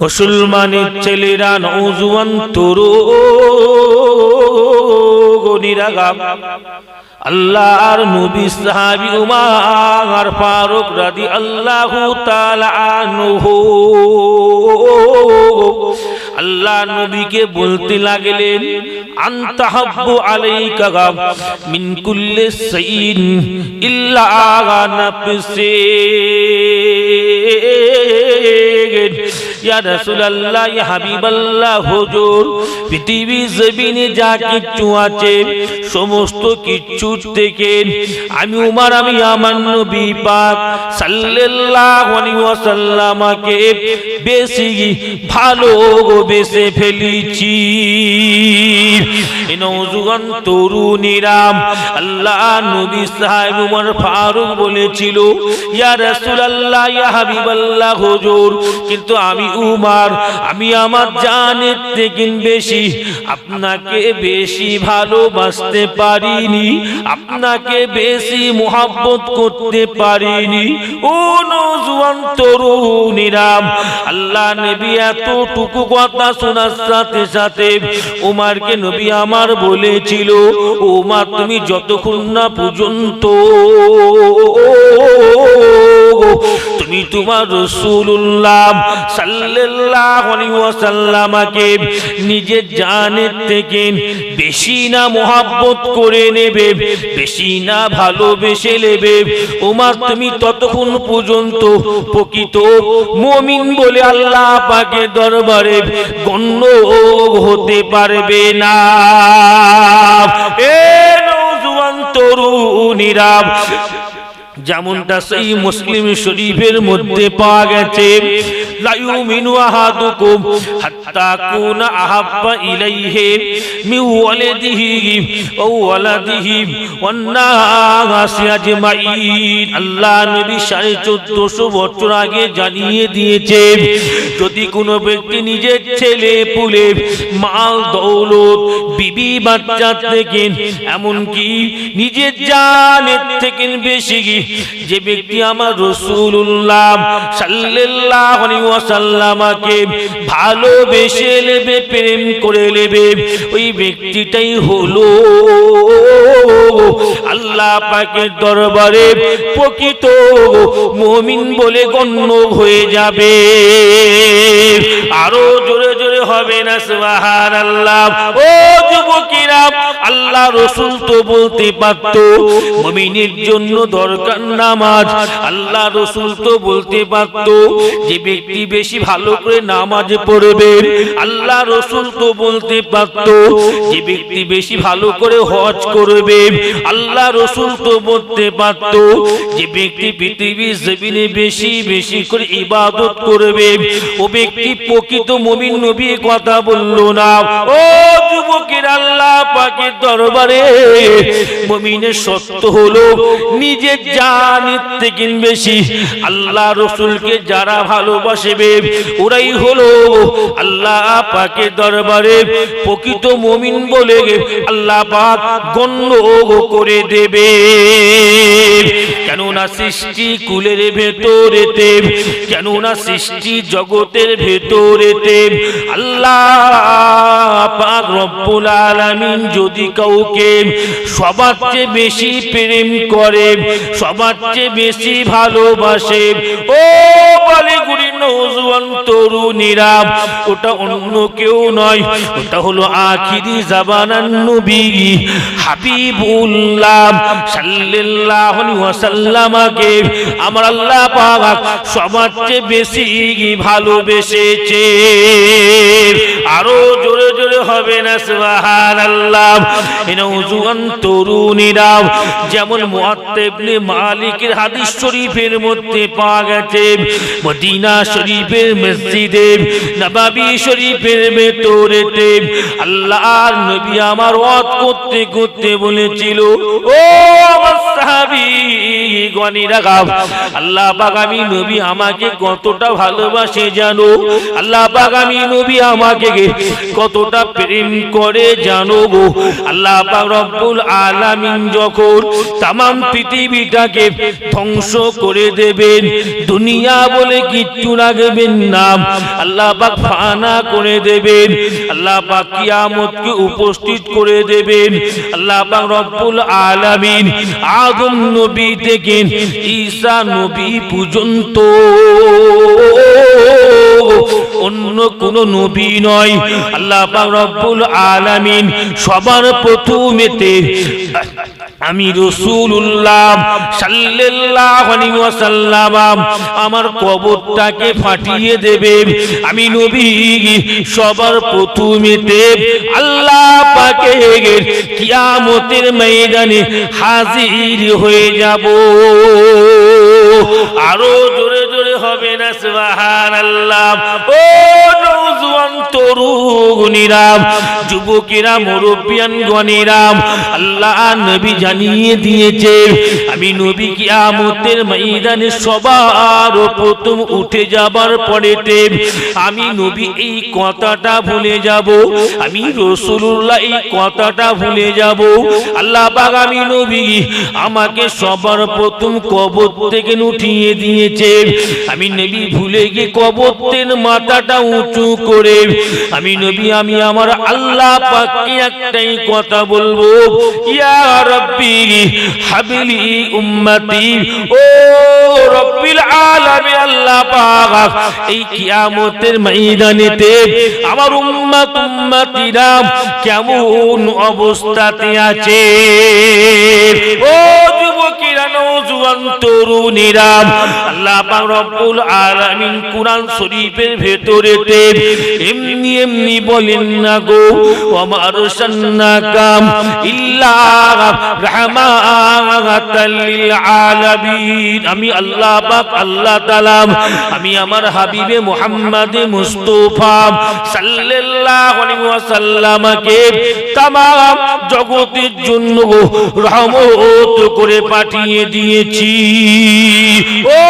মুসলমানের ছেলেরা, নওজোয়ান তরুণীরা, আল্লাহর নবী সাহাবী উমর ফারুক রাদিয়াল্লাহু তাআলা আনহু আল্লাহ নবীকে বলতে লাগলেন, আনতা হাব্বু আলাইকা মিন কুল্লি শাইইন ইল্লা নাফসি। ইয়া রাসূলুল্লাহ, ইয়া হাবিবাল্লাহ, হুজুর পৃথিবী জমিনে যা কিছু আছে সমস্ত কিছু থেকে আমি উমর, আমি আমার নবী পাক সাল্লাল্লাহু আলাইহি ওয়াসাল্লামকে বেশি ভালোবেসে ফেলেছি। নওজোয়ান তরুণীরা, আল্লাহ নবী সাহেব উমর ফারুক বলেছিল, ইয়া রাসূলুল্লাহ, ইয়া হাবিবাল্লাহ, হুজুর কিন্তু আমি উমর, আমি আমার জানের থেকে বেশি আপনাকে বেশি ভালোবাসতে পারিনি, আপনাকে বেশি মুহাব্বত করতে পারিনি। ও নওজোয়ান তরুণীরা, আল্লাহ নবী এতটুকু কথা শোনার সাথে সাথে উমরকে নবী আমার বলেছিল, উমর তুমি যতক্ষণ না পর্যন্ত তুমি তোমার রাসূলুল্লাহ সাল্লাল্লাহু আলাইহি ওয়াসাল্লামকে নিজের জানের থেকে বেশি না মুহাব্বত করে নেবে, বেশি না ভালোবেসে নেবে, উমর তুমি ততক্ষণ পর্যন্ত প্রকৃত মুমিন বলে আল্লাহ পাকের দরবারে গণ্য হতে পারবে না। এ নওজোয়ান তরুণীরা, যেমনটা সেই মুসলিম শরীফের মধ্যে পাওয়া গেছে, লা ইউমিনু আহাদুকুম হাত্তা কুনা আহাব্বা ইলাইহি মিন ওয়ালিদিহি ওয়া ওয়ালাদিহি ওয়ান নাসি আজমাইন। আল্লাহ নবী 1450 বছর আগে জানিয়ে দিয়েছে, যদি কোনো ব্যক্তি নিজের ছেলে পুলে মাল দৌলত বিবি বাচ্চা থেকে এমনকি নিজের জানের থেকে বেশি যে ব্যক্তি আমার রাসূলুল্লাহ সাল্লাল্লাহু আলাইহি ওয়াসাল্লামকে ভালোবেসে নেবে, প্রেম করে নেবে, ওই ব্যক্তিটাই হলো আল্লাহ পাকের দরবারে প্রকৃত মুমিন বলে গণ্য হয়ে যাবে। আরো জোরে জোরে হবে না সুবহানাল্লাহ। ও যুবকেরা, আল্লাহ রাসূল তো বলতে পারত মুমিনের জন্য দরকার নামাজ, আল্লাহ রাসূল তো বলতে পারত যে ব্যক্তি বেশি ভালো করে নামাজ পড়বে, আল্লাহ রাসূল তো বলতে পারত যে ব্যক্তি বেশি ভালো করে হজ করবে, আল্লাহ রাসূল তো বলতে পারত যে ব্যক্তি পৃথিবীর জমিনে বেশি বেশি করে ইবাদত করবে, ও ব্যক্তি প্রকৃত মুমিন। নবী কথা বলল না। ও যুবকের, আল্লাহ পাকের দরবারে মুমিনের শর্ত হলো নিজের জানের থেকে বেশি আল্লাহ রাসূলকে যারা ভালোবাসবে ওরাই হলো আল্লাহ পাকের দরবারে প্রকৃত মুমিন বলে আল্লাহ পাক গণ্য করে দেবে। কেননা সৃষ্টি কুলের ভেতরেতে, কেননা সৃষ্টি জগতের ভেতরেতে আল্লাহ পাক রব্বুল আলামিন যদি কাউকে সবার চেয়ে বেশি প্রেম করে, সবার চেয়ে বেশি ভালোবাসে, ও বলে গুরি নওজোয়ান তরুণীরা, ওটা অন্য কেউ নয়, ওটা হলো আখিরি জামানার নবী হাবিবুল্লাহ সাল্লাল্লাহু আলাইহি ওয়াসাল্লামকে আমার আল্লাহ পাক সবার চেয়ে বেশি ভালোবেসেছে। আরো জোরে জোরে হবে না সুবহানাল্লাহ। নওজোয়ান তরুণীরা, যেমন মুআত্তা ইবনে মালিকের হাদিস শরীফের মধ্যে পাওয়া গেছে, মদিনা শরীফের মসজিদে নববী শরীফের ভেতরেতে আল্লাহর নবী আমার ওয়াজ করতে করতে বলেছিল, ও আমার সাহাবীগণেরা, আল্লাহ পাক আমি নবী আমাকে কতটা ভালোবাসে জানো, আল্লাহ পাক আমি নবী আমাকে কতটা প্রেম করে। করে জানো গো, আল্লাহ পাক রব্বুল আলামিন যখন তামাম পৃথিবীটাকে ধ্বংস করে দেবেন, দুনিয়া বলে কিচ্ছু রাখবেন না, আল্লাহ পাক ফানা করে দেবেন, আল্লাহ পাক কিয়ামতকে উপস্থিত করে দেবেন। আল্লাহ পাক রব্বুল আলামিন আদম নবী থেকে ঈসা নবী পর্যন্ত অন্য কোন নবী নয়, আল্লাহ পাক রব্বুল আলামিন সবার প্রথমেতে আমি রাসূলুল্লাহ সাল্লাল্লাহু আলাইহি ওয়াসাল্লাম আমার কবরটাকে ফাটিয়ে দেবে। আমি নবী সবার প্রথমেতে আল্লাহ পাকের কিয়ামতের ময়দানে হাজির হয়ে যাব। আরো জোরে জোরে হবে না সুবহানাল্লাহ। ও নওজোয়ান তরুণীরা, যুবকেরা, মুরব্বিয়ান গণেরা, আল্লাহ নবী জানিয়ে দিয়েছে আমি নবী কিয়ামতের ময়দানে সবার প্রথম উঠে যাবার পরেতে আমি নবী এই কথাটা ভুলে যাব, আমি রাসূলুল্লাহ এই কথাটা ভুলে যাব। আল্লাহ পাক আমি নবী আমাকে সবার প্রথম কবর থেকে উঠিয়ে দিয়েছে, আমি নবী ভুলে গিয়ে কবরের মাথাটা উঁচু করে আমি নবী আমি আমার আল্লাহ পাককে একটাই কথা বলবো, ইয়া রব্বি হাবলি উম্মতি। ও রব্বিল আলামিন আল্লাহ পাক এই কিয়ামতের ময়দানেতে আমার উম্মতিরা কেমন অবস্থাতে আছে। ও যুবকেরা, নওজোয়ান তরুণীরা, আল্লাহ পাক রব্বুল আলামিন কুরআন শরীফের ভেতরেতে এমনি এমনি বলেন না গো, ওয়া আরসালনাকা ইল্লা রাহমাতাল লিল আলামিন। আমি আল্লাহ পাক আল্লাহ তাআলা আমি আমার হাবিবে মুহাম্মদ মুস্তাফা সাল্লাল্লাহু আলাইহি ওয়াসাল্লামকে तमाम জগতের জন্য রহমত করে পাঠিয়ে দিয়েছি। ও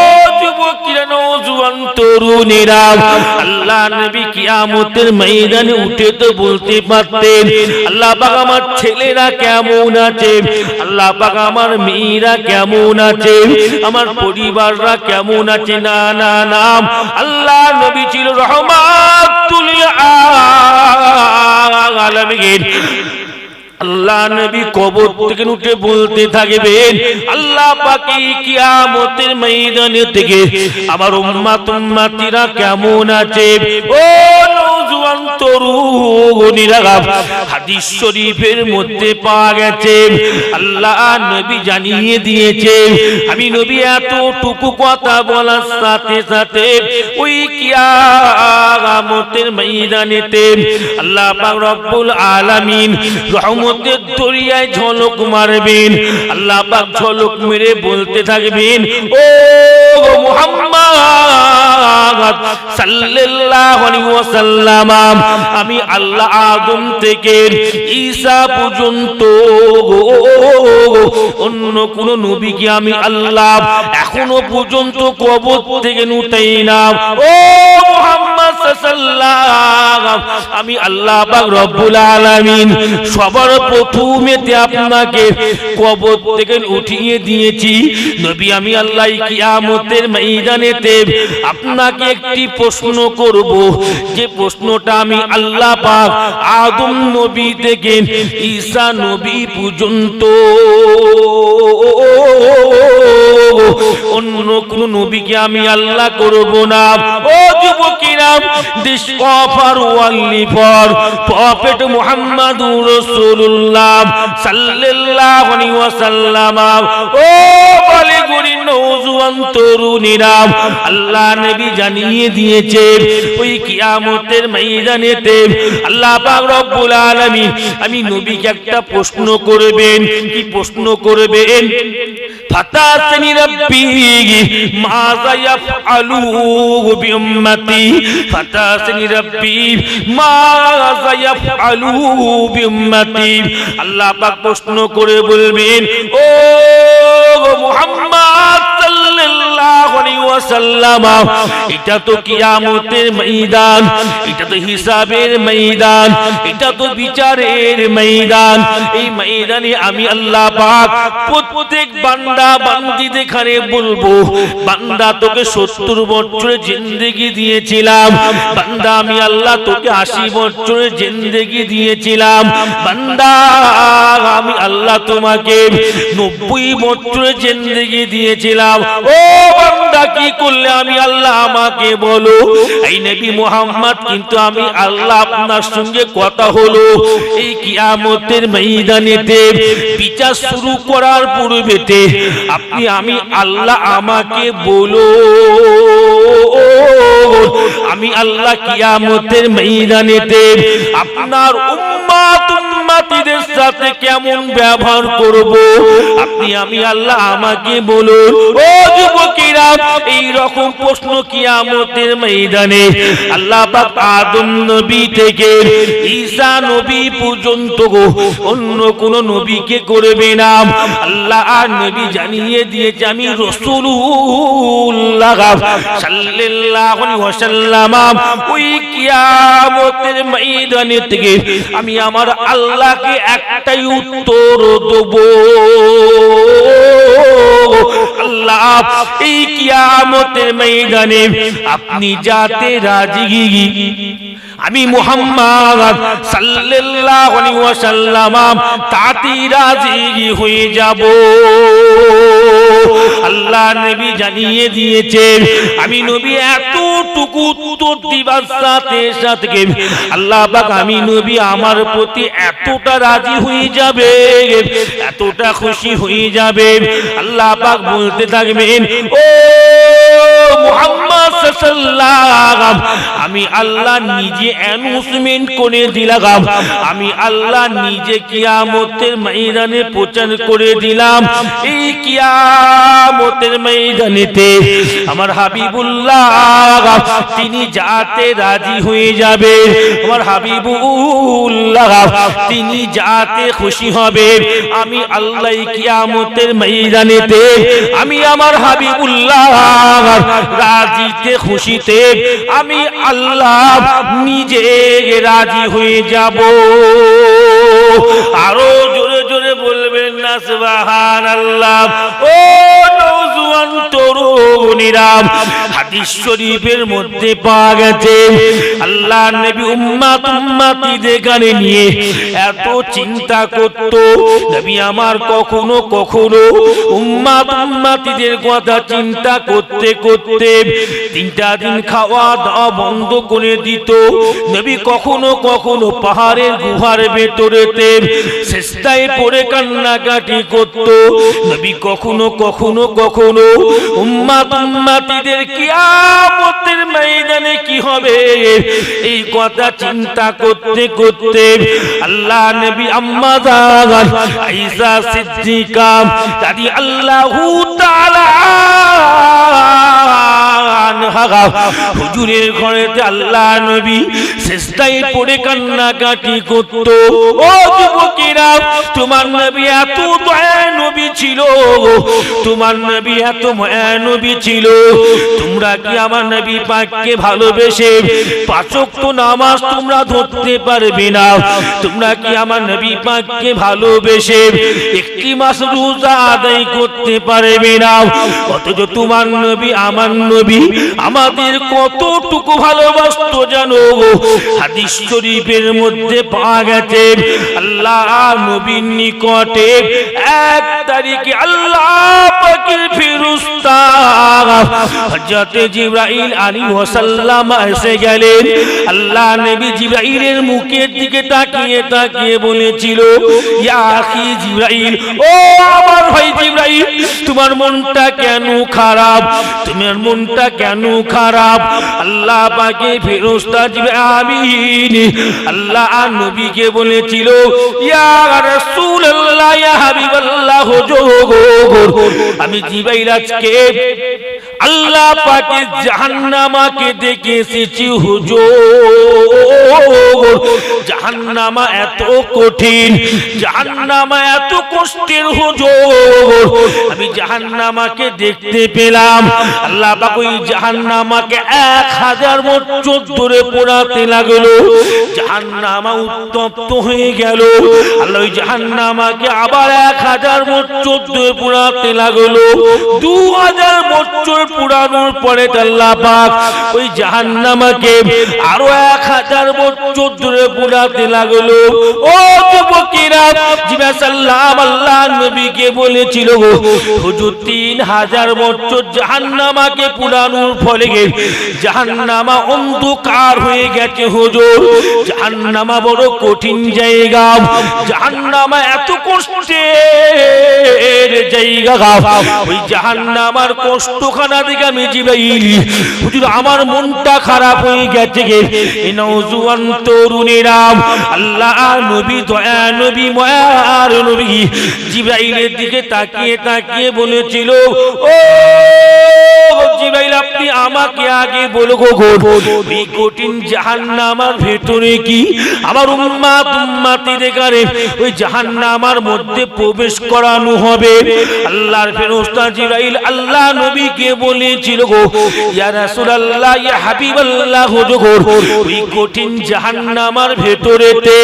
যুবকেরা, নওজোয়ান তরুণেরা, আল্লাহ নবী কিয়ামতের ময়দানে উঠে তো বলতে পারতেন আল্লাহ পাক আমার ছেলেরা কেমন আছে, আল্লাহ পাক আমার মেয়েরা কেমন আছে, আমার পরিবাররা কেমন আছে। না না না, আল্লাহ নবী ছিল রহমাতুল আলামিন। আল্লাহ নবী কবর থেকে উঠে বলতে থাকবেন আল্লাহ পাক কিয়ামতের ময়দানে থেকে আমার উম্মতিরা কেমন আছে। ও নওজোয়ান তরুণীরা, হাদিস শরীফের মধ্যে পাওয়া গেছে আল্লাহ নবী জানিয়ে দিয়েছে আমি নবী এতটুকু কথা বলার সাথে সাথে ওই কিয়ামতের ময়দানেতে আল্লাহ পাক রব্বুল আলামিন রহমতের দরিয়ায় ঝলক মারবেন। আল্লাহ পাক ঝলক মেরে বলতে থাকবেন, ও মুহাম্মদ সাল্লাল্লাহু আলাইহি ওয়াসাল্লাম, আমি আল্লাহ আদম থেকে ঈসা পর্যন্ত অন্য কোন নবীকে আমি আল্লাহ এখনো পর্যন্ত কবর থেকে উঠাই না। ও মুহাম্মদ সাল্লাল্লাহু, আমি আল্লাহ পাক রব্বুল আলামিন সবার প্রথমেতে আপনাকে কবর থেকে উঠিয়ে দিয়েছি। নবী আমি আল্লাহ কিয়ামতের ময়দানেতে আপনাকে একটি প্রশ্ন করব, যে প্রশ্নটা আমি আল্লাহ পাক আদম নবী থেকে ঈসা নবী পর্যন্ত অন্য কোন নবীকে আমি আল্লাহ করব না। ও যুবকেরা, দিস কফার ওয়ালি ফর প্রফেট মুহাম্মাদুর রাসূলুল্লাহ সাল্লাল্লাহু আলাইহি ওয়াসাল্লাম। ও বালিগুরি নওজোয়ান তরুণীরা, আল্লাহ নবী জানিয়ে দিয়েছে ওই কিয়ামতের ময়দানেতে আল্লাহ পাক রব্বুল আলামিন আমি নবীকে একটা প্রশ্ন করবেন। কি প্রশ্ন করবেন? ফাতাসনি রাব্বি মাযা ইয়াফআলু বিউম্মতি, ফাতাসনি রাব্বি মাযা ইয়াফআলু বিউম্মতি। আল্লাহ পাক প্রশ্ন করে বলবেন, ও মুহাম্মদ সাল্লাল্লাহু সাল্লাল্লাহু আলাইহি ওয়াসাল্লাম এটা তো কিয়ামতের ময়দান, এটা তো হিসাবের ময়দান, এটা তো বিচারের ময়দান। এই ময়দানে আমি আল্লাহ পাক প্রত্যেক বান্দা বান্দীদের কাছে বলবো, বান্দা তোকে 70 বছরের জিন্দেগি দিয়েছিলাম, বান্দা আমি আল্লাহ তোকে 80 বছরের জিন্দেগি দিয়েছিলাম, বান্দা আমি আল্লাহ তোমাকে 90 বছরের জিন্দেগি দিয়েছিলাম। ও বান্দা কি করলে আমি আল্লাহ আমাকে বলো। এই নবী মুহাম্মদ কিন্তু আমি আল্লাহ আপনার সঙ্গে কথা হলো এই কিয়ামতের ময়দানেতে বিচার শুরু করার পূর্বেতে আপনি আমি আল্লাহ আমাকে বলো, আমি আল্লাহ কিয়ামতের ময়দানেতে আপনার উম্মত উম্মতিদের সাথে কেমন ব্যবহার করব, আপনি আমি আল্লাহ আমাকে বলুন। ও যুবকেরা, এই রকম প্রশ্ন কিয়ামতের ময়দানে আল্লাহ পাক আদম নবী থেকে ঈসা নবী পর্যন্ত অন্য কোন নবীকে করবে না। আল্লাহ আর নবী জানিয়ে দিয়েছে আমি রাসূলুল্লাহ সাল্লাল্লাহু আলাইহি ওয়াসাল্লাম ওই কিয়ামতের ময়দানে থেকে আমি আমার আল্লাহকে একটাই উত্তর দেব। আল্লাহ এই কিয়ামতের ময়দানে আপনি যাতে রাজি, আমি মুহাম্মদ সাল্লাল্লাহু আলাইহি ওয়াসাল্লাম তাতে রাজি হয়ে যাব। আল্লাহ নবী জানিয়ে দিয়েছেন আমি নবী এতটুকু উত্তর দিবার সাথে সাথে আল্লাহ পাক আমি নবী আমার প্রতি এতটা রাজি হয়ে যাবে, এতটা খুশি হয়ে যাবে। আল্লাহ পাক বলতে থাকবেন ও মুহাম্মদ সাল্লাল্লাহু আমি আল্লাহ নিজে অ্যানাউন্সমেন্ট করে দিলাম, আমি আল্লাহ নিজে কিয়ামতের ময়দানে প্রচার করে দিলাম এই কিয়ামতের ময়দানেতে আমার হাবিবুল্লাহ তিনি যাতে রাজি হয়ে যাবে, আমার হাবিবুল্লাহ তিনি যাতে খুশি হবে। আমি আল্লাহ কিয়ামতের ময়দানেতে আমি আমার হাবিবুল্লাহ রাজিতে খুশিতে আমি আল্লাহ নিজে রাজি হয়ে যাব। আরো জোরে জোরে বলবেন না সুবহানাল্লাহ। ও নওজোয়ান তরুণীরা, হাদিস শরীফের মধ্যে পাওয়া গেছে আল্লাহ নবী উম্মত উম্মতিদের গানে নিয়ে এত চিন্তা করত। নবী আমার কখনো কখনো উম্মত উম্মতিদের কথা চিন্তা করতে করতে 3টা দিন খাওয়া দাওয়া বন্ধ করে দিত। নবী কখনো কখনো পাহাড়ের গুহার ভেতরেতে সিজদায় পড়ে কান্নাকাটি করত। নবী কখনো কখনো কখনো উম্মত উম্মতিদের কিয়ামতের ময়দানে কি হবে এই কথা চিন্তা করতে করতে আল্লাহ নবী আম্মা জান আয়েশা সিদ্দিকা রাদিয়াল্লাহু তাআলা হুজুরের ঘরেতে আল্লাহ নবী সিজদায় পড়ে কান্নাকাটি করত। ও যুবকেরা, তোমার নবী এত দয়া নবী ছিল, তোমার নবী এত মায়া নবী ছিল, তোমরা কি আমার নবী পাককে ভালোবেসে 5 ওয়াক্ত নামাজ তোমরা ধরতে পারবে না? তোমরা কি আমার নবী পাককে ভালোবেসে 1 মাস রোজা আদায় করতে পারবে না? অথচ তোমার নবী আমার নবী আমাদের কতটুকু ভালোবাসতো জানো? হাদিস শরীফের মধ্যে পাওয়া গেছে আল্লাহ নবীর নিকটে 1 তারিখে আল্লাহ পাকের ফেরেশতা হযরত জিবরাইল আলাইহিস সালাম এসে গেলেন। আল্লাহ নবী জিবরাইলের মুখের দিকে তাকিয়ে তাকিয়ে বলেছিল, ইয়া আখি জিবরাইল, ও আমার ভাই জিবরাইল, তোমার মনটা কেন খারাপ? তোমার মনটা কেন খারাপ? আল্লাহ পাকের ফেরেশতা জিবরাইল আল্লাহ নবীকে বলেছিল, ইয়া রাসূলুল্লাহ, ইয়া হাবিবাল্লাহ, আমি জিবরাইল আজকে আল্লাহ পাকের জাহান্নামকে দেখে এসেছি হুজুর। জাহান্নামা এত কঠিন, জাহান্নামা এত কষ্টের হুজুর। আমি জাহান্নামাকে দেখতে পেলাম, আল্লাহ পাক ওই জাহান্নামাকে 1000 বছর ধরে পোড়াতে লাগলো। জাহান্নামা উত্তপ্ত হয়ে গেল। আল্লাহ ওই জাহান্নামাকে আবার 1000 বছর ধরে পোড়াতে লাগলো। 2000 বছর পোড়ানোর পরে আল্লাহ পাক ওই জাহান্নামাকে আরো 1000 বছর ধরে পোড়াতে লাগলো। ও যুবকেরা, জিবা সাল্লাম আল্লাহ নবীকে বলেছিল, হুজুর 3000 বছর জাহান্নামাকে পোড়ানোর ফলে জাহান্নামা অন্ধকার হয়ে গেছে হুজুর। জাহান্নামা বড় কঠিন জায়গা, জাহান্নামা এত কষ্টের জায়গা। ওই জাহান্নামার কষ্টখানা দেখে আমি জিবরাইল হুজুর আমার মনটা খারাপ হয়ে গেছে। এই নওজোয়ান তরুণেরা আল্লাহ নবী, দয়া নবী, মায়ার নবী জিবরাইলের দিকে তাকিয়ে তাকিয়ে বলেছিল, ও জিবরাইল আপনি আমাকে আগে বলো গো, এই কঠিন জাহান্নামার ভেতরে কি আমার উম্মত উম্মতিদের গারে ওই জাহান্নামার মধ্যে প্রবেশ করানো হবে? আল্লাহর ফেরেশতা জিবরাইল আল্লাহ নবীকে বলেছিল, গো ইয়া রাসূলুল্লাহ, ইয়া হাবিবাল্লাহ, হুজুর ওই কঠিন জাহান্নামার ভেতরেতে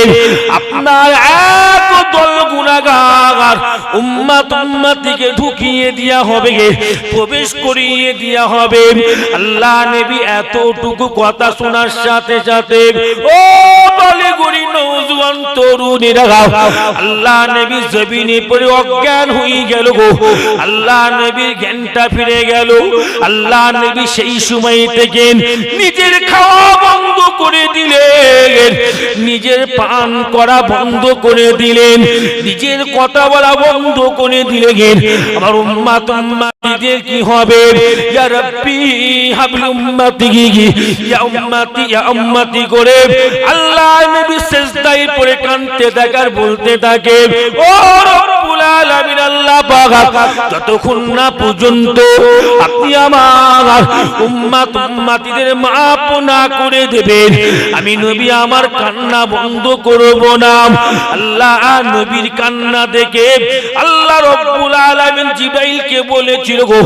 আপনার এত দল গুনাহগার উম্মত উম্মতিকে ঢুকিয়ে দেয়া হবে, প্রবেশ করিয়ে দেয়া হবে। আল্লাহ নবী এতটুকু কথা শোনার সাথে সাথে ও বলে গরি নওজোয়ান তরুণীরা আল্লাহ নবী জমিনে পড়ে অজ্ঞান হয়ে গেল গো। আল্লাহ নবীর জ্ঞানটা ফিরে গেল। আল্লাহ নবী সেই সময় থেকে নিজের খাওয়া বন্ধ করে দিলেন, নিজের পান করা বন্ধ করে দিলেন, নিজের কথা বলা বন্ধ করে দিলেন। আমার উম্মত উম্মতিদের কি হবে? ইয়া রাব্বি হাবলি উম্মতি, ইয়া উম্মতি, ইয়া উম্মতি করে আল্লাহ নবী সিজদায় পড়ে কাঁদতে থাকে আর বলতে থাকে, ও রব্বুল আলামিন আল্লাহ পাক, যতক্ষণ না পর্যন্ত আপনি আমার উম্মত উম্মতিদের মাফ না করে দেবেন আমি নবী আমার কান্না বন্ধ করব না। আল্লাহ নবীর কান্না দেখে আল্লাহ রব্বুল আলামিন জিবরাইলকে বলেছিল, গো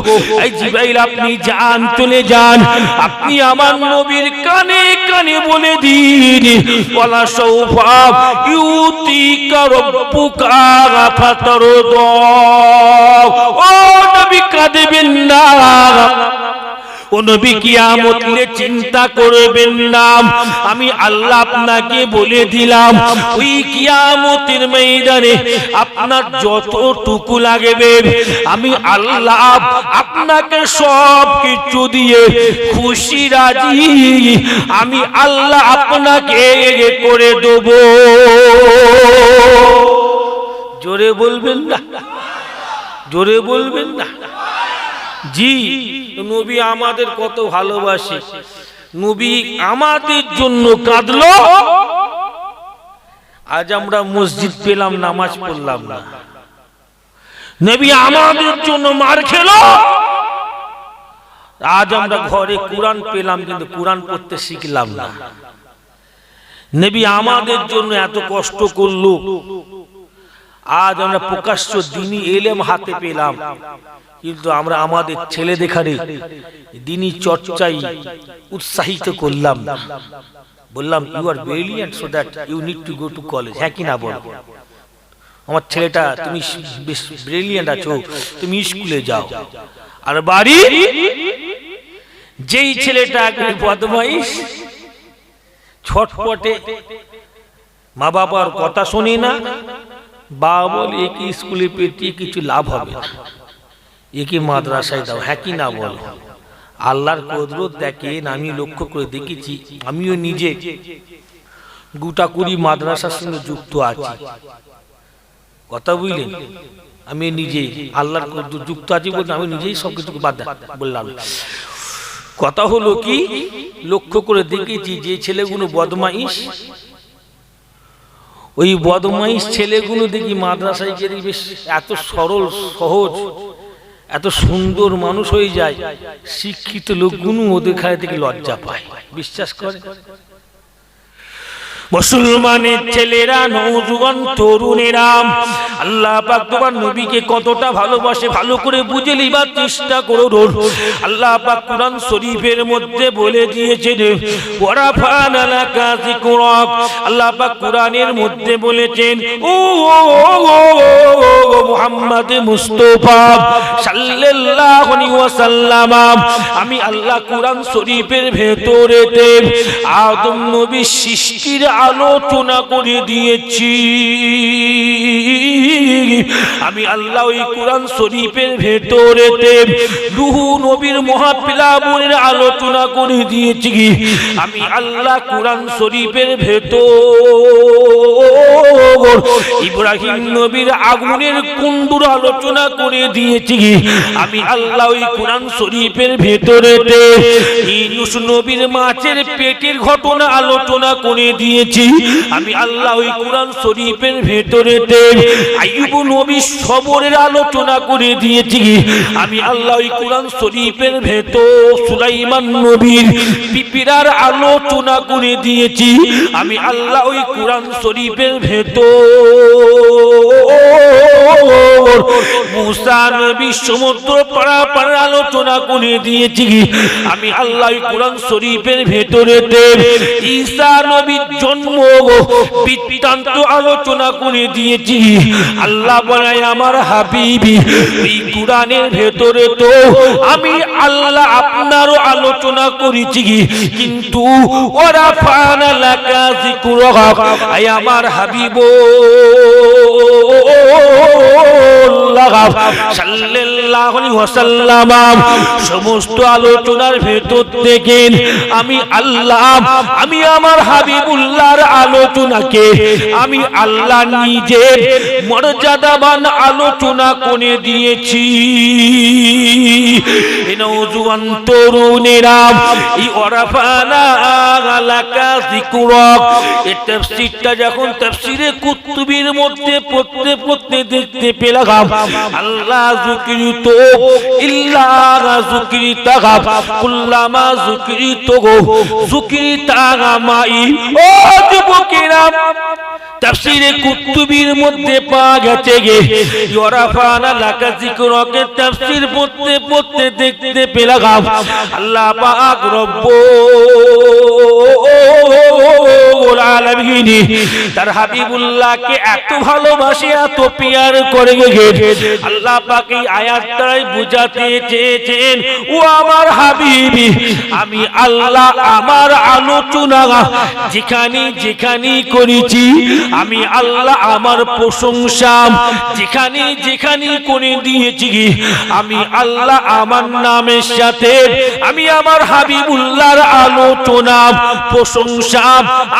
এই জিবরাইল আপনি যান, চলে যান, আপনি আমার নবীর কানে কানে বলে দিন, ওয়ালা সাউফা ইউতিকা রাব্বুকা ফাতারদা। ও নবী কাঁদবেন না, ও নবী কিয়ামতের চিন্তা করবেন না, আমি আল্লাহ আপনাকে বলে দিলাম ওই কিয়ামতের ময়দানে আপনার যতটুকু লাগবে আমি আল্লাহ আপনাকে সব কিছু দিয়ে খুশি রাজি আমি আল্লাহ আপনাকে করে দেব। জোরে বলবেন না, জোরে বলবেন না। জি, নবী আমাদের কত ভালোবাসে, নবী আমাদের জন্য কাঁদলো। আজ আমরা মসজিদ পেলাম, নামাজ পড়লাম না। নবী আমাদের জন্য মার খেলো, আজ আমরা ঘরে কোরআন পেলাম কিন্তু কোরআন পড়তে শিখলাম না। নবী আমাদের জন্য এত কষ্ট করলো, আজ আমরা প্রকাশ্য দ্বীনি ইলম হাতে পেলাম কিন্তু আমরা আমাদের ছেলে দেখারে দ্বীনি চর্চায় উৎসাহিত করলাম না। বললাম you are brilliant so that you need to go to college. হ্যাঁ কি না বল, আমার ছেলেটা তুমি ব্রিলিয়ান্ট আছো, তুমি স্কুলে যাও। আর বাড়ি যেই ছেলেটা বদমাইশ, ছটপটে, মা বাবার কথা শুনি না, বাবা বলে একই স্কুলে পেটিয়ে কিছু লাভ হবে না, একই মাদ্রাসায় দাও। হ্যাঁ কি না বল, আল্লাহর কুদরত দেখেন, আমি লক্ষ্য করে দেখেছি, আমিও নিজে গোটাকুড়ি মাদ্রাসার সঙ্গে যুক্ত আছি। কথা বুঝলেন, আমি নিজে আল্লাহর কুদরত যুক্ত আছি বলতে আমি নিজেই সবকিছু বাদ বললাম। কথা হলো কি, লক্ষ্য করে দেখেছি যে ছেলেগুলো বদমাইশ, ওই বদমাইশ ছেলেগুলো দেখি মাদ্রাসায় গিয়ে বেশ এত সরল সহজ এত সুন্দর মানুষ হয়ে যায়, শিক্ষিত লোকগুলো ওদের খায় থেকে লজ্জা পায়। বিশ্বাস করে মুসলমানের ছেলেরা, নওজোয়ান তরুণেরা আল্লাহ পাক তোমার নবীকে কতটা ভালোবাসে ভালো করে বুঝে নিবার চেষ্টা করো। আল্লাহ পাক কুরআন শরীফের মধ্যে বলে দিয়েছেন ওয়ারাফানা লাকা যিকরাক। আল্লাহ পাক কুরআনের মধ্যে বলেছেন ও মুহাম্মদ মুস্তাফা সাল্লাল্লাহু আলাইহি ওয়াসাল্লাম, আমি আল্লাহ কুরআন শরীফের ভেতরেতে আদম নবীর সৃষ্টির আলোচনা করে দিয়েছি। আমি আল্লাহ ওই কুরআন শরীফের ভেতরেতে নূহ নবীর মহাপ্লাবনের আলোচনা করে দিয়েছি। আমি আল্লাহ কুরআন শরীফের ভেতর ইব্রাহিম নবীর আগুনের কুণ্ডুর আলোচনা করে দিয়েছি। আমি আল্লাহ ওই কুরআন শরীফের ভেতরেতে ইউনূস নবীর মাছের পেটের ঘটনা আলোচনা করে দিয়েছি। আমি আল্লাহ ওই কুরআন শরীফের ভেতরেতে আইয়ুব নবীর সবরের আলোচনা করে দিয়েছি। আমি আল্লাহ ওই কুরআন শরীফের ভেতর সুলাইমান নবীর পিপিরার আলোচনা করে দিয়েছি। আমি আল্লাহ ওই কুরআন শরীফের ভেতর মুসা নবীর সমুদ্র পারাপার আলোচনা করে দিয়েছি। আমি আল্লাহ ওই কুরআন শরীফের ভেতরেতে ঈসা নবীর জন্ম বৃত্তান্ত আলোচনা করে দিয়েছি। আল্লাহ বলে আমার হাবিবি এই কুরআনের ভেতরে তো আমি আল্লাহ আপনারও আলোচনা করেছি, কিন্তু ওয়ারাফানা লাকা যিকরাক, আয় আমার হাবিব সাল্লাল্লাহু আলাইহি ওয়াসাল্লাম সমস্ত আলোচনার ভেতর থেকে আমি আল্লাহ আমি আমার হাবিবুল্লাহর আলোচনাকে আমি আল্লাহ নিজে মর্যাদাবান আলোচনা করে দিয়েছি। নওজোয়ান তরুণেরা এই ওয়ারাফানা লাকা যিকরাক এই তাফসীরটা যখন তাফসীরে কুতুবীর মধ্যে পড়তে দেখতে পেলাম আল্লাহ যুকরিত ইল্লা যুকরিতা কুল্লামা যুকরিত যুকরিতা মাই। ও যুবকেরা, তাফসীরে কুতুবীর মধ্যে পাওয়া গেছে ওয়ারাফানা লাকা যিকরাকের তাফসীর পড়তে দেখতে পেলাম আল্লাহ পাক রব্বুল আলামিন তার হাবিবুল্লাহকে এত ভালোবাসে এত পিয়ার করে আল্লাহ পাক এই আয়াতটাই বুঝাতে চেয়েছেন ও আমার হাবিবি আমি আল্লাহ আমার আলোচনা যেখানে করেছি আমি আল্লাহ আমার প্রশংসা যেখানে করে দিয়েছি আমি আল্লাহ আমার নামের সাথে আমি আমার হাবিবুল্লাহর আলোচনা প্রশংসা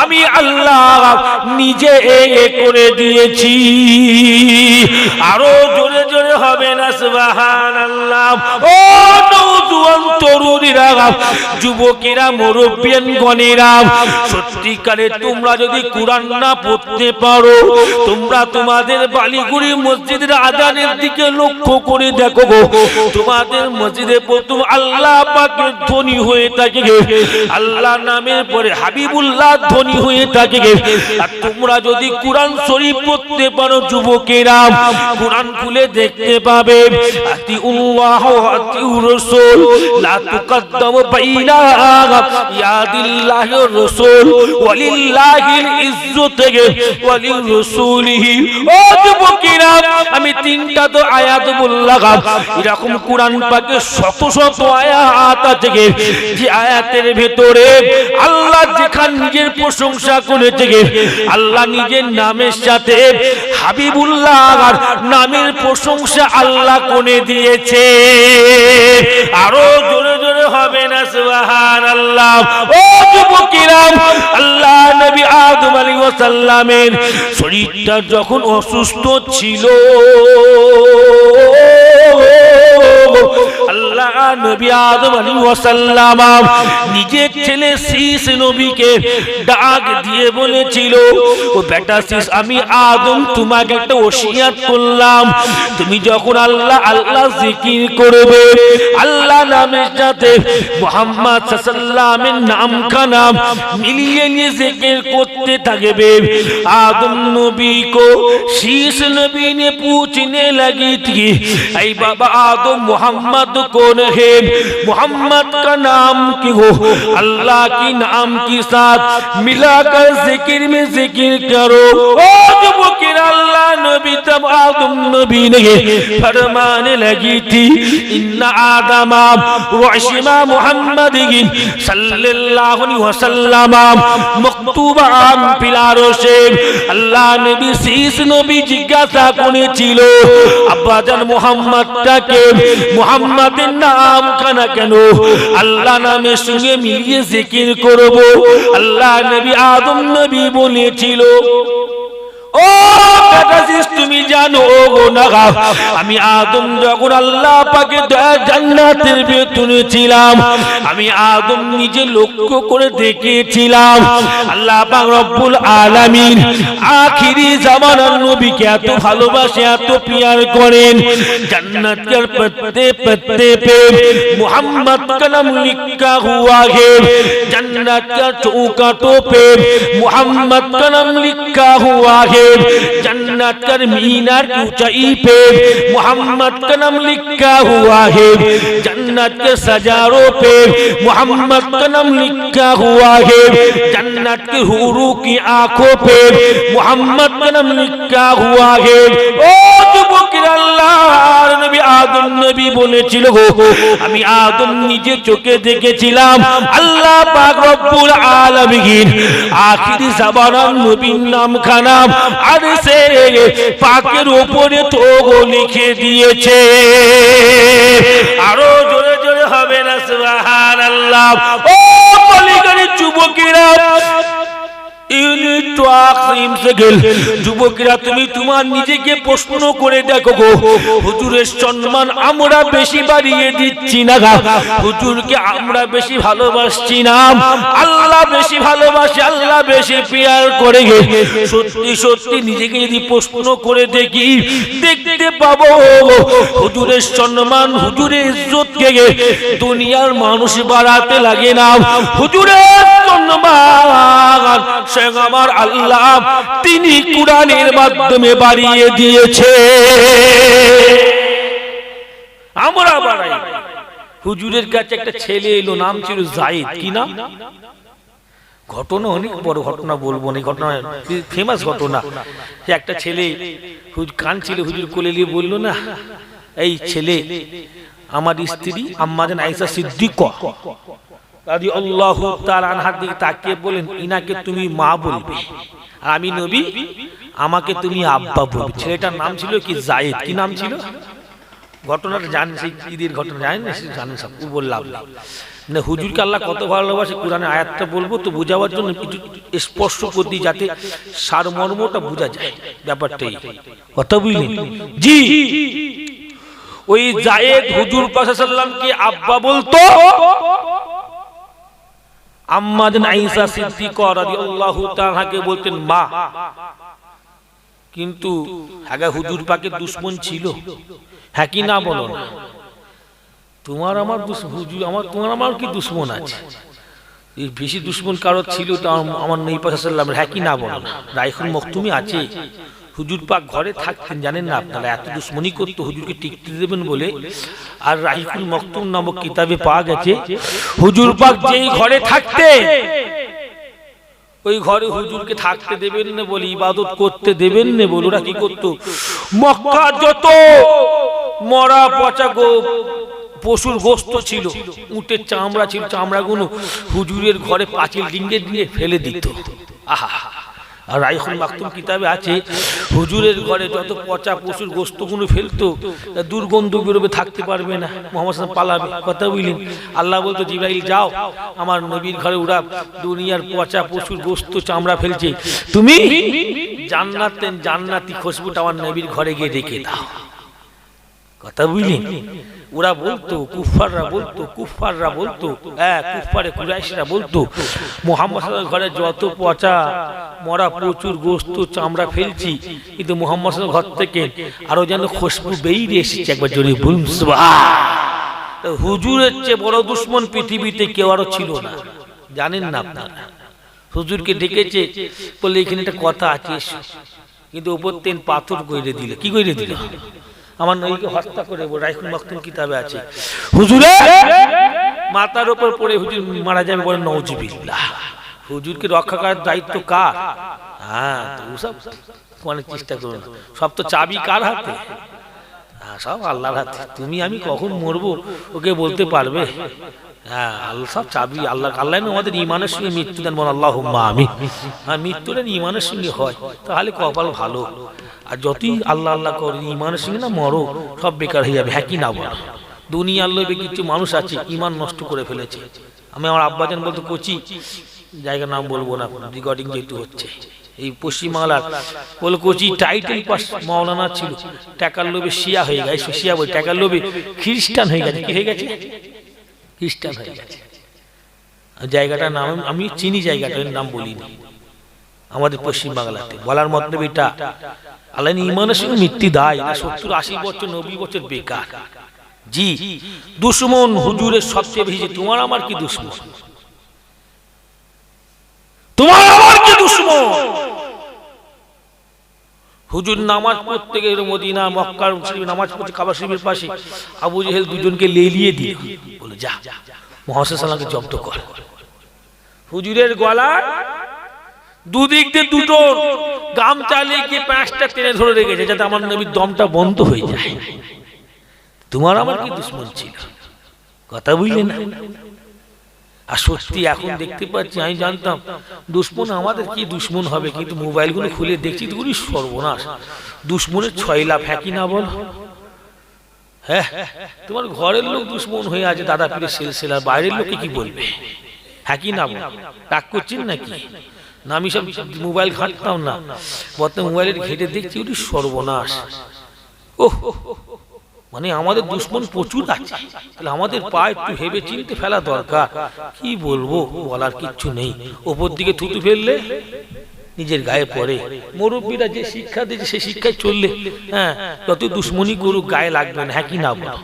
আমি আল্লাহ নিজে করে দিয়েছি। আরো জোরে জোরে হবে না সুবহানাল্লাহ। ও নওজোয়ান তরুণীরা, যুবকেরা, মুরব্বিয়ান গণেরা, সত্যিকারে তোমরা যদি কুরআন না পড়তে পারো তোমরা তোমাদের বালিগুড়ি মসজিদের আযানের দিকে লক্ষ্য করে দেখো তোমাদের মসজিদে প্রথম আল্লাহ পাকের ধ্বনি হয়ে থাকে, আল্লাহ নামের পরে হাবিবুল্লাহ ধ্বনি হয়ে থাকে। আর তোমরা যদি কুরআন শরীফ পড়তে পারো যুবকেরা কুরআন খুলে দেখতে পাবে আতিউল্লাহ ওয়া আতিউর রাসূল লা তুকদ্দামু বাইনা ইয়াদিল্লাহি ওয়া রাসূল ওয়ালিল্লাহিল ইজ্জতু ওয়া লিরাসূলিহি। ও যুবকেরা, আমি তিনটা তো আয়াত বললাম, এরকম কুরআন পাকে শত শত আয়াত আছে যে আয়াতের ভেতরে আল্লাহ যেখানে নিজের প্রশংসা করেছে আল্লাহ নিজের নামের সাথে হাবিবুল্লাহ নামের প্রশংসা আল্লাহ করে দিয়েছে। আরো জোরে জোরে হবে না সুবহানাল্লাহ। ও যুবকেরা, আল্লাহ নবী আদম আলাইহিস সালামের শরীরটা যখন অসুস্থ ছিল আল্লাহ আল্লাহ নবী আদম আলাইহিস সালাম নিজের ছেলে শীস নবীকে ডাক দিয়ে বলেছিল, ও বেটা শীস, আমি আদম তোমাকে একটা ওসিয়ত করলাম, তুমি যখন আল্লাহ আল্লাহ জিকির করবে, আল্লাহ নামের সাথে মুহাম্মদ সাল্লাল্লাহু আলাইহি নাম খানা মিলিয়ে নিয়ে জিকির করতে থাকবে। आदम नबी को शीश नबी ने पूछने लगी थी, ऐ बाबा आदम मोहम्मद कौन है, मोहम्मद का नाम क्यों हो, अल्लाह की नाम के साथ मिलाकर जिक्र में जिक्र करो। ओ जुबकिर अल्लाह नबी तब आदम नबी ने फरमाने लगी थी, इन्ना आदमा वशिमा मोहम्मद सल्लल्लाहु अलैहि वसल्लम मक्तूबा पिलारोशे। আল্লাহ নবী শীস নবী জিজ্ঞাসা করেছিল, আব্বাজান মুহাম্মদটাকে, মুহাম্মাদের নাম খানা কেন আল্লাহ নামের সঙ্গে মিলিয়ে জিকির করব? আল্লাহ নবী আদম নবী বলেছিল, ও কাটাসিস, তুমি জানো না আমি আদম যখন আল্লাহ পাকে জান্নাতের ভেতরে ছিলাম, আমি আদম নিজে লক্ষ্য করে দেখেছিলাম আল্লাহ পাক রব্বুল আলামিন আখিরি জামানার নবীকে এত ভালোবাসে, এত প্রিয় করেন, জান্নাতের পত্তে পত্তে पे मोहम्मद का नाम लिखा हुआ है, जन्नत के चौखटों पे मोहम्मद का नाम लिखा हुआ है, जन्नत कर मीनार की ऊंचाई पे मोहम्मद का नाम लिखा हुआ है, जन्नत के सजारों पे मोहम्मद का नाम लिखा हुआ है, जन्नत के हुरू की आंखों पे मोहम्मद का नाम लिखा हुआ है। ओ जुबकिर अल्लाह नबी आदम नबी बोलेছিল, আমি আদম নিজে চোখে দেখেছিলাম আল্লাহ পাক রব্বুল আলামিন আখিরি জামানার নবীর নাম খানা আরশে পাকের উপরে তো লিখে দিয়েছে। আরো জোরে জোরে হবে না সুবহানাল্লাহ। ও কলিকারের যুবকেরা, যুবকেরা, তুমি তোমার নিজেকে প্রশ্ন করে দেখো গো, হুজুরের সম্মান আমরা বেশি বাড়িয়ে দিচ্ছি না, হুজুরকে আমরা বেশি ভালোবাসছি না, আল্লাহ বেশি ভালোবাসে, আল্লাহ বেশি প্রিয় করে। সত্যি সত্যি নিজেকে যদি প্রশ্ন করে দেখি, দেখতে পাবো হুজুরের সম্মান, হুজুরের ইজ্জতকে দুনিয়ার মানুষ বাড়াতে লাগে না, হুজুরের সম্মান আমার আল্লাহ তিনি কুরআনের মাধ্যমে বাড়িয়ে দিয়েছে। আমরা বাড়াই। হুজুরের কাছে একটা ছেলে এলো, নাম ছিল জায়েদ। কি নাম? ঘটনা অনেক বড় ঘটনা, বলবো না, ঘটনা ফেমাস ঘটনা। একটা ছেলে কাঁদছিল, হুজুর কোলে নিয়ে বললো না, এই ছেলে আমার স্ত্রী আম্মা জান আয়েশা সিদ্দিকা রাদিয়াল্লাহু তাআলা আনহার দিকে তাকিয়ে বলেন, ইনাকে তুমি মা বলবে, আর আমি নবী, আমাকে তুমি আব্বা বলবে। ছেলেটার নাম ছিল কি? জায়েদ। কি নাম ছিল? ঘটনাটা জানেন, সেই ঈদের ঘটনা জানেন, জানেন সব, বললাম না। হুজুরকে আল্লাহ কত ভালোবাসে, কোরআনের আয়াতটা বলবো তো বোঝাবার জন্য কিছু স্পর্শ করতে, যাতে সারমর্মটা বোঝা যায় ব্যাপারটাই। কথা বুঝলেন? জি, ওই জায়েদ হুজুর পাক সাল্লাল্লাহু আলাইহি ওয়াসাল্লামকে আব্বা বলতো, আম্মা জান আয়েশা সিদ্দিকা রাদিয়াল্লাহু তাআলাকে বলতেন মা। কিন্তু আগে হুজুর পাকের দুশমন ছিল, হ্যাঁ কি না বলো? তোমার আমার হুজুর আমার তোমার আমার কি দুশমন আছে? এই বেশি দুশমন কারো ছিল তো আমার নবী পাক সাল্লাল্লাহু আলাইহি ওয়াসাল্লাম, হ্যাঁ কি না বলো? রাইহুল মখতুমি আছে, হুজুর পাক ঘরে থাকতেন, জানেন না আপনারা, এত দুশমনি করতো হুজুরকে টিকতে দেবেন বলে। আর রাইহুল মখতুম নামক কিতাবে পাওয়া গেছে, হুজুর পাক যেই ঘরে থাকতেন ওই ঘরে হুজুরকে থাকতে দেবেন না বলে, ইবাদত করতে দেবেন না বলে, ওরা কি করতো, মক্কা যত মরা পচা পশুর গোশত ছিল, উটের চামড়া ছিল, চামড়াগুলো হুজুরের ঘরে পাঁচিল ডিঙ্গে দিয়ে ফেলে দিত। আহা, আর রাইহুল মাকতুম কিতাবে আছে, হুজুরের ঘরে যত পচা পশুর গোশতগুলো ফেলতো, দুর্গন্ধ বেরোবে, থাকতে পারবে না, মুহাম্মদ সাল্লাল্লাহু আলাইহি ওয়াসাল্লাম পালাবে। কথা বুঝলেন? আল্লাহ বলতো, জিবরাইল যাও, আমার নবীর ঘরে ওরা দুনিয়ার পচা পশুর গোশত চামড়া ফেলছে, তুমি জান্নাতি খুশবুটা আমার নবীর ঘরে গিয়ে রেখে দাও। কথা বুঝলেন? ওরা বলতো, কুফাররা বলতো, কুফারে কুরাইশরা বলতো মুহাম্মদ সাল্লাল্লাহু আলাইহি ওয়াসাল্লাম ঘরে যত পচা মরা প্রচুর গোশত চামড়া ফেলছি, কিন্তু মুহাম্মদ সাল্লাল্লাহু আলাইহি ওয়াসাল্লাম ঘর থেকে আরো যেন খুশবু বেরিয়ে এসেছে। একবার জোরে বলুন সুবহান। হুজুরের চেয়ে বড় দুশমন পৃথিবীতে কেউ আরো ছিল না, জানেন না আপনারা? হুজুরকে ডেকেছে, বলে এখানে একটা কথা আছে, কিন্তু উপর তেন পাথর কইরে দিল। কি কইরে দিল? আমার নবীকে হত্যা করে রাইখুল মাকতুম কিতাবে আছে, হুজুরে মাথার উপর পড়ে হুজুর মারা যাবে, বলে নাউজুবিল্লাহ। হুজুরকে রক্ষা করার দায়িত্ব কার? হ্যাঁ, তো সব অনেক চেষ্টা করুন, সব তো চাবি কার হাতে? সব আল্লাহর হাতে। তুমি আমি কখন মরবো ওকে বলতে পারবে? হ্যাঁ, আল্লাহ সব চাবি আল্লাহ। আল্লাহ আমাদের ইমানের সঙ্গে মৃত্যু দেন, বল আল্লাহুম্মা আমিন। আর মৃত্যুটা ইমানের সঙ্গে হয় তাহলে কপাল ভালো, আর যতই আল্লাহ আল্লাহ করে ইমানের সঙ্গে না মরো, সব বেকার হয়ে যাবে। হ্যাঁ কি না বল? দুনিয়ার লোভে কিছু মানুষ আছে ইমান নষ্ট করে ফেলেছে। আমি আমার আব্বাজান বলতো, কোচি জায়গার নাম বলবো না, রেকর্ডিং যেহেতু হচ্ছে, এই পশ্চিমবাংলার বলে কোচি টাইটেল পাস মাওলানা ছিল, টাকার লোভে শিয়া হয়ে গেছে, শিয়া বলে টাকার লোভে খ্রিস্টান হয়ে গেছে। কি হয়ে গেছে? খ্রিস্টান হয়ে গেছে। জায়গাটার নাম আমি চিনি, জায়গাটার নাম বলিনি, আমাদের পশ্চিমবাংলাতে। বলার মতলব এটা, আল্লাহ ইমানের সঙ্গে মৃত্যু দেয় না, 70-80 বছর 90 বছর বেকার। জি, দুশমন হুজুরের সবচেয়ে বেশি। তোমার আমার কি দুশমন? তোমার আমার কি দুশমন? হুজুর নামাজ পড়তে গেল মদিনা মক্কার শরীফে, নামাজ পড়তে কাবা শরীফের পাশে, আবু জেহেল দুজনকে লেলিয়ে দিল, বলে যা মুহাম্মদ সাল্লাল্লাহু আলাইহি ওয়াসাল্লামকে জব্দ কর। হুজুরের গলা দুদিক দিয়ে দুটো গামছা লেগে পাঁচটা টেনে ধরে রেখেছে, যাতে আমার নবীর দমটা বন্ধ হয়ে যায়। তোমার আমার কি দুশমন ছিল? কথা বুঝলে না? আর সত্যি এখন দেখতে পাচ্ছি, আমি জানতাম দুশমন আমাদের কি দুশমন হবে, কিন্তু মোবাইলগুলো খুলে দেখছি তো সর্বনাশ। দুশমনের 6 লাভ। হ্যাঁ কি না বল? হ্যাঁ, তোমার ঘরের লোক দুশমন হয়ে আছে, দাদা পীরের সিলসিলার, বাইরের লোকে কি বলবে? হ্যাঁ কি না বল? রাগ করছেন নাকি? না, আমি সব মোবাইল ঘাঁটতাম না, বর্তমানে মোবাইলের ঘেটে দেখছি ওটি সর্বনাশ। ওহ, মানে আমাদের দুশমন প্রচুর আছে, তাহলে আমাদের পা একটু ভেবে চিনতে ফেলা দরকার। কি বলবো, বলার কিচ্ছু নেই। ওপর দিকে থুতু ফেললে নিজের গায়ে পড়ে। মুরব্বীরা যে শিক্ষা দিয়েছে সেই শিক্ষায় চললে, হ্যাঁ, যত দুশমনি করুক গায়ে লাগবে না। হ্যাঁ কি না বল?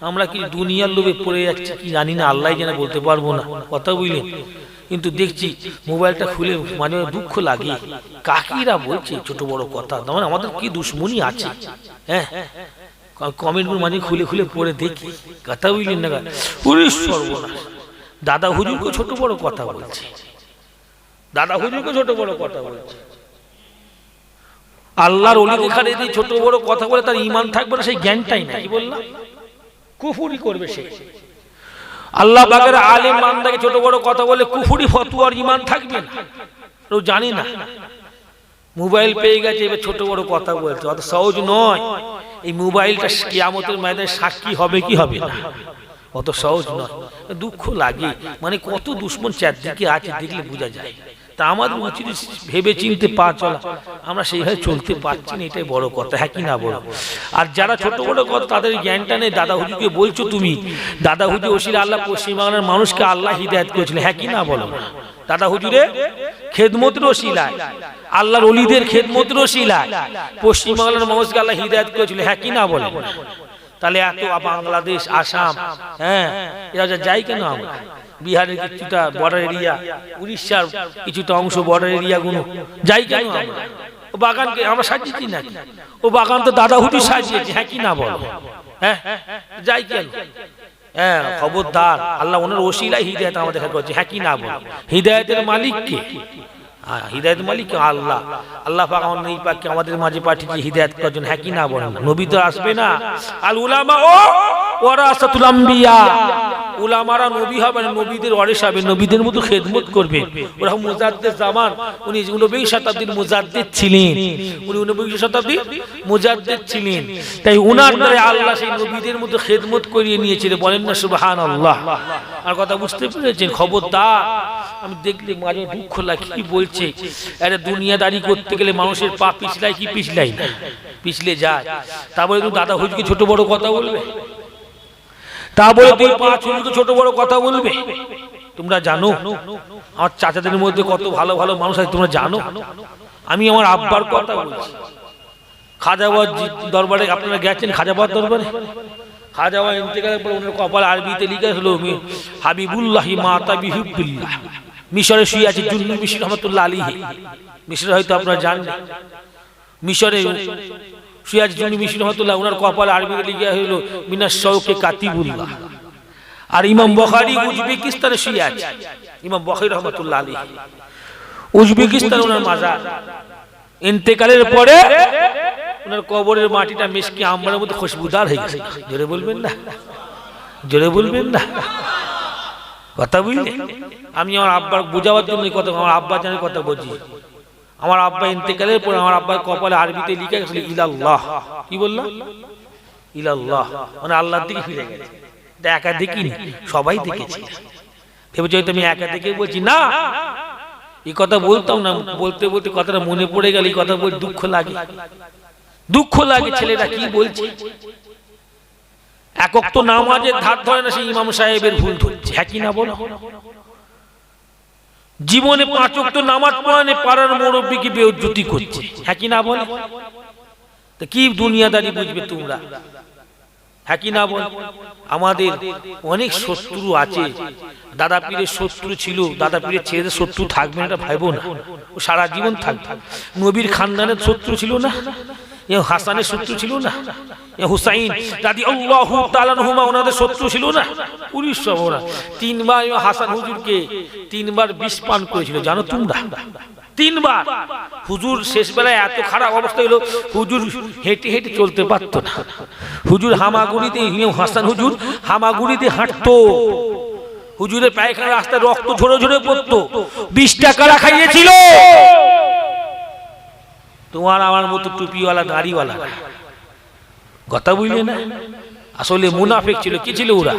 আমরা কি দুনিয়ার লোভে পড়ে যাচ্ছি কি জানি না, আল্লাহ জানে, বলতে পারবো না। কথা বুঝলেন? কিন্তু দেখছি মোবাইলটা খুলে মানে দুঃখ লাগে, কাকিরা বলছে ছোট বড় কথা, মানে আমাদের কি দুশমনি আছে। হ্যাঁ, কমেন্টগুলো মানে খুলে খুলে পড়ে দেখি। কথা বুঝলেন না? সর্বনাশ, দাদা হুজুরকে ছোট বড় কথা বলছে, দাদা হুজুরকে ছোট বড় কথা বলছে। আল্লাহর ওলি দেখারে দিয়ে ছোট বড় কথা বলে তার ঈমান থাকবে না, সেই জ্ঞানটাই না। কি বললাম? কুফরি করবে সে। আল্লাহ পাকের আলেম বান্দাকে ছোট বড় কথা বলে কুফরি ফতোয়ার ঈমান থাকবে না, ও জানি না। মোবাইল পেয়ে গেছে, এবার ছোট বড় কথা বলছে, অত সহজ নয়। এই মোবাইলটা কিয়ামতের ময়দানে সাক্ষী হবে কি হবে না, অত সহজ নয়। দুঃখ লাগে, মানে কত দুশমন চারদিকে আছে, দেখলে বোঝা যায়। তা আমাদের উচিত ভেবে চিনতে পা চলা, আমরা সেইভাবে চলতে পারছি না, এটাই বড় কথা। হ্যাঁ কি না বলো? আর যারা ছোট বড় কথা তাদের জ্ঞানটা নেই, দাদা হুজুরকে বলছো তুমি, দাদা হুজুর ওসিলা আল্লাহ পশ্চিমবাংলার মানুষকে আল্লাহ হিদায়াত করেছিল। হ্যাঁ কি না বলো? দাদা হুজুরে খেদমতের ওসিলায়, আল্লাহর ওলিদের খেদমতের ওসিলায় পশ্চিমবাংলার মানুষকে আল্লাহ হিদায়াত করেছিল। হ্যাঁ কি না বলে? তাহলে এত বাংলাদেশ, আসাম, হ্যাঁ, এরা যাই কেন? আমরা বিহারের কিছুটা বর্ডার এরিয়া, উড়িষ্যার কিছুটা অংশ বর্ডার এরিয়া গুলো যাই কেন? আমরা ও বাগানকে আমরা সাজিয়েছি নাকি? ও বাগান তো দাদা হুজুর সাজিয়েছে। হ্যাঁ কি না বলো? হ্যাঁ, যাই কেন? হ্যাঁ, খবরদার, আল্লাহ ওনার ওসিলায় হিদায়াত আমাদের করছে। হ্যাঁ কি না বলো? হিদায়াতের মালিক কে? হিদায়াত মালিক আল্লাহ। আল্লাহ পাক আমার নবী পাককে আমাদের মাঝে পাঠিয়েছে হিদায়াত করার জন্য। হ্যাঁ কি না বলেন? নবী তো আসবে না। আল উলামা ও ওয়ারাসাতুল আম্বিয়া, উলামারা নবী হবে না, নবীদের ওয়ারিস হবে, নবীদের মতো খেদমত করবে। ওরা মুজাদ্দিদ জামান, উনি 19 শতাব্দীর মুজাদ্দিদ ছিলেন, উনি 19 শতাব্দীর মুজাদ্দিদ ছিলেন। তাই উনার দ্বারা আল্লাহ সেই নবীদের মতো খেদমত করিয়ে নিয়েছিলেন। বলেন না সুবহানাল্লাহ? আর কথা বুঝতে পেরেছেন? খবরদার, আমি দেখলে মাঝে দুঃখ লাগে। কি বলছে? আরে দুনিয়াদারি করতে গেলে মানুষের পা পিছলাই কি পিছলাই না? পিছলে যায়। তারপরে তুমি দাদা হুজুরকে ছোট বড় কথা বলবে, তারপরে তুই পাঁচ হুজুরকে ছোট বড় কথা বলবে। তোমরা জানো আমার চাচাদের মধ্যে কত ভালো ভালো মানুষ আছে, তোমরা জানো? আমি আমার আব্বার কথা বলছি। খাজাবাদ দরবারে আপনারা গেছেন? খাজাবাদ দরবারে খাজাবাদ ইন্তেকালের পর ওনার কপাল আরবিতে লিখে হলো হাবিবুল্লাহি মাতা বিহুবিল্লাহ। মিশরে শুয়ে আছে জুন্নুল মিশর রহমাতুল্লাহ আলাইহি। মিশরে হয়তো আপনারা জানেন, মিশরে শুয়ে আছে জুন্নুল মিশর রহমাতুল্লাহ, ওনার কপাল আরবিতে লিখে হলো মিনাশ শাওকে কাতিবুল্লাহ। আর ইমাম বুখারী উজবেকিস্তানে শুয়ে আছে, ইমাম বুখারী রহমাতুল্লাহ আলাইহি উজবেকিস্তান ওনার মাজার। ইন্তেকালের পরে ওনার কবরের মাটিটা মিশকি আম্বরের মধ্যে খুশবুদার হয়ে গেছে। জোরে বলবেন না, জোরে বলবেন না, কথা বুঝলে? আমি আমার আব্বার বুঝাবার জন্য কথা, আমার আব্বা জানের কথা বলছি। আমার আব্বা ইন্তেকালের পরে আমার আব্বার কপালে আরবিতে লিখে গেছিল ইলাল্লাহ। কি বললাম? ইলাল্লাহ, মানে আল্লাহর দিকে ফিরে গেছে। এটা একা দেখিনি, সবাই দেখেছে। ভেবেছি হয়তো আমি একা দেখে বলছি, না এই কথা বলতাম না, বলতে বলতে কথাটা মনে পড়ে গেল। এই কথা বলতে দুঃখ লাগে, দুঃখ লাগে। ছেলেটা কি বলছে, একক তো নামাজের ধার ধরে না, সেই ইমাম সাহেবের ভুল ধরছে। হ্যাঁ কি না বলো? জীবনে 5 ওয়াক্ত নামাজ পড়ানে পাড়ার মুরব্বিকে বেইজ্জতি করছে। হ্যাঁ কি না বলো? তো কি দুনিয়াদারি বুঝবে তোমরা? হ্যাঁ কি না বল? আমাদের অনেক শত্রু আছে। দাদা পীরের শত্রু ছিল, দাদা পীরের ছেলেদের শত্রু থাকবে না এটা ভাইবো না, ও সারা জীবন থাকবে। নবীর খানদানের শত্রু ছিল না, হাসানের শত্রু ছিল না, হুসাইন রাদিয়াল্লাহু তাআলা আনহুমা ওনাদের শত্রু ছিল না। 3 বার হাসান হুজুরকে 3 বার বিষ পান করেছিল, জানো তোমরা? 3 বার। হুজুর শেষ বেলায় এত খারাপ অবস্থা হলো, হুজুর হেঁটে হেঁটে চলতে পারতো না। হুজুর হামাগুড়িতে, হাসান হুজুর হামাগুড়িতে হাঁটতো। হুজুরের পায়খানা রাস্তায় রক্ত ঝরে ঝরে পড়তো। 20 টাকা খাইয়েছিল। তোমার আমার মতো টুপিওয়ালা দাড়িওয়ালা, কথা বুঝলে না? আসলে মুনাফিক ছিল। কি ছিল ওরা?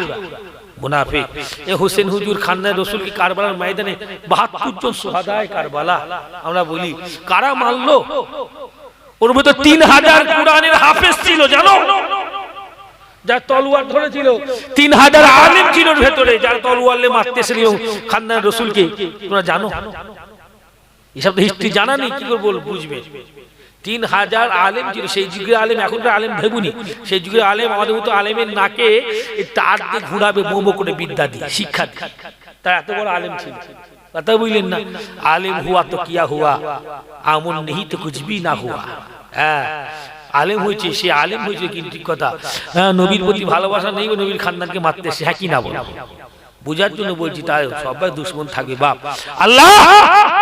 মুনাফিক। এ হোসেন হুজুর খান্দায় রসুলকে কারবালার ময়দানে 72 জন সুহাদায়ে কারবালা আমরা বলি, কারা মারলো? ওর মধ্যে 3000 কোরআনের হাফেজ ছিল, জানো? যার তলোয়ার ধরেছিল 3000 আলেম ছিল ভেতরে, যার তলোয়ার নিয়ে মারতেছিল খান্দায় রসুলকে। তোমরা জানো? এসব তো হিস্ট্রি জানা নেই, কি করে বল বুঝবে? 3000 আলেম ছিল সেই যুগের আলেম। এখনকার আলেম ভেবুনি, সেই যুগের আলেম আমাদের মতো আলেমের নাকে তার দিয়ে ঘুরাবে, মোমো করে বিদ্যা দিয়ে, শিক্ষা দিয়ে। তার এত বড় আলেম ছিল, কথা বুঝলেন না? আলেম হুয়া তো কিয়া হুয়া, আমল নেই তো কুছ ভি না হুয়া। হ্যাঁ, আলেম হয়েছে, সে আলেম হয়েছে, কিন্তু ঠিক কথা, নবীর প্রতি ভালোবাসা নেই, নবীর খানদানকে মারতেছে। হ্যাঁ কি না বল? বুঝার জন্য বলছি, তাই সবাই দুশ্মন থাকবে। বাপ আল্লাহ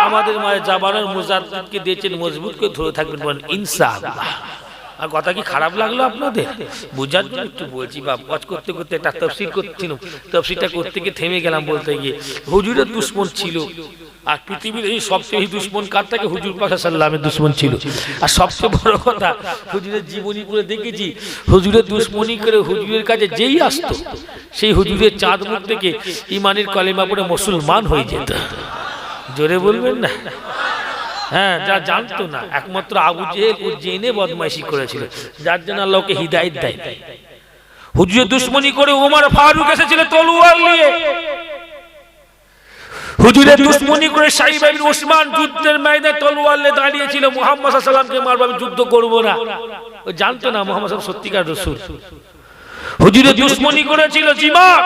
আমাদের মায়ের জাবানের মুজাদ্দিদকে দিয়েছেন, মজবুত করে ধরে থাকবেন, বলেন ইনশাআল্লাহ। আর কথা কি খারাপ লাগলো আপনাদের? বুঝার জন্য একটু বলছি। বাপ ওয়াজ করতে করতে একটা তাফসীর করছিলাম, তাফসীরটা করতে গিয়ে থেমে গেলাম বলতে গিয়ে। হুজুরের দুশ্মন ছিল, আর পৃথিবীর এই সবচেয়ে দুশ্মন কার থাকে? হুজুর পাক সাল্লাল্লাহু আলাইহি ওয়াসাল্লামের দুশ্মন ছিল। আর সবচেয়ে বড় কথা, হুজুরের জীবনী করে দেখেছি, হুজুরের দুশ্মনী করে হুজুরের কাছে যেই আসতো, সেই হুজুরের চাঁদ মুখ থেকে ঈমানের কলেমা পড়ে মুসলমান হয়ে যেত। জোরে বলবেন না? হ্যাঁ, যা জানতো না, একমাত্র আবু জেহেল ও জেনে বদমাইশি করেছিল, যার জন্য আল্লাহকে হিদায়াত দেয়। হুজুরের দুশ্মনী করে ওমর ফারুক এসেছিল তলোয়ার নিয়ে। হুজুরের দুশ্মনী করে সাইব ইবনে ওসমান যুদ্ধের ময়দানে তলোয়ার নিয়ে দাঁড়িয়েছিল, মুহাম্মদ সাল্লাল্লাহু আলাইহি ওয়াসাল্লামকে মারবে, আমি যুদ্ধ করব না। ও জানতো না মুহাম্মদ সাল্লাল্লাহু আলাইহি ওয়াসাল্লাম সত্যিকার রাসূল। হুজুরের দুশ্মনী করেছিল জিমাত,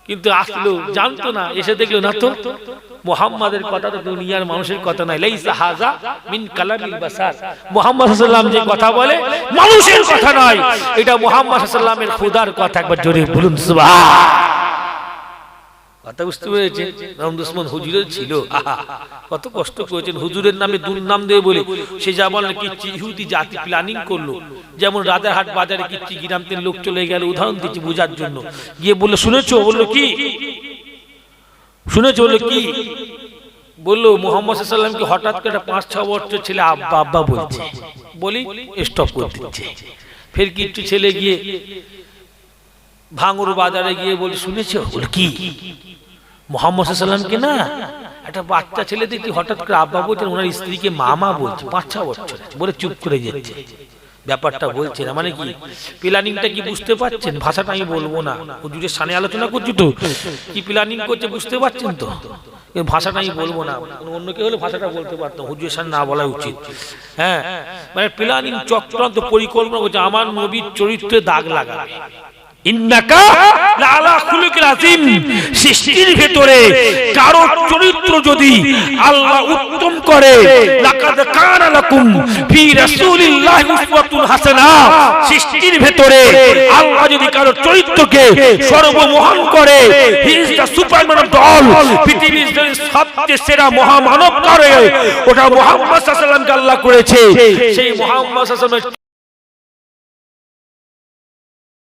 কিন্তু আসলো জানতো না, এসে দেখলো না তো মুহাম্মাদের কথা তো দুনিয়ার মানুষের কথা নয়। লাইসা হাযা মিন কালামিল বাসার, মুহাম্মদ সাল্লাল্লাহু আলাইহি ওয়াসাল্লাম যে কথা বলে মানুষের কথা নয়, এটা মুহাম্মদ সাল্লাল্লাহু আলাইহি ওয়াসাল্লামের খোদার কথা। একবার জোরে বলুন সুবহান। কথা বুঝতে পেরেছেন? নাম দুশ্মন হুজুরের ছিল। কত কষ্ট করেছেন হুজুরের নামে দুর্নাম দেবে বলে। সে জামানার কিচ্ছি ইহুদি জাতি প্ল্যানিং করলো, যেমন রাজারহাট বাজারে কিচ্ছি গ্রামতের লোক চলে গেল, উদাহরণ দিচ্ছি বোঝার জন্য। গিয়ে বললো শুনেছো? বললো কি শুনেছো? বললো কি? বললো মুহাম্মদ সাল্লাল্লাহু আলাইহি ওয়াসাল্লামকে হঠাৎ করে 5-6 বছর ছেলে আব্বা আব্বা বলছে, বলি স্টপ করে দিচ্ছে। ফের কিচ্ছু ছেলে গিয়ে ভাঙুর বাজারে গিয়ে বলে শুনেছো? বলে কি? মুহাম্মদ সাল্লাল্লাহু আলাইহি ওয়াসাল্লামকে না একটা বাচ্চা ছেলে দেখি হঠাৎ করে আব্বা বলছেন, ওনার স্ত্রীকে মামা বলছে, 5-6 বছর বলে চুপ করে যাচ্ছে। ব্যাপারটা বলছে না মানে কি, প্ল্যানিংটা কি বুঝতে পারছেন? ভাষাটা আমি বলবো না, হুজুরের সামনে আলোচনা করছি তো, কি প্ল্যানিং করছে বুঝতে পারছেন তো? ভাষাটা আমি বলবো না, অন্য কেউ হলে ভাষাটা বলতে পারতাম, হুজুরের সামনে না বলা উচিত। হ্যাঁ, মানে প্ল্যানিং, চক্রান্ত, পরিকল্পনা করছে আমার নবীর চরিত্রে দাগ লাগাবে। ইন্নাকা লাআলা খুলুকিল আযীম, সৃষ্টির ভিতরে কারো চরিত্র যদি আল্লাহ উত্তম করে, লাকাদ কানা লাকুম ফি রাসূলিল্লাহি উসওয়াতুন হাসানা, সৃষ্টির ভিতরে আল্লাহ যদি কারো চরিত্রকে সর্বমহান করে, he is the Superman of all, পৃথিবীর সবচেয়ে সেরা মহামানব করে, ওটা মুহাম্মদ সাল্লাল্লাহু আলাইহি ওয়াসাল্লামকে আল্লাহ করেছে। সেই মুহাম্মদ সাল্লাল্লাহু আলাইহি ওয়াসাল্লাম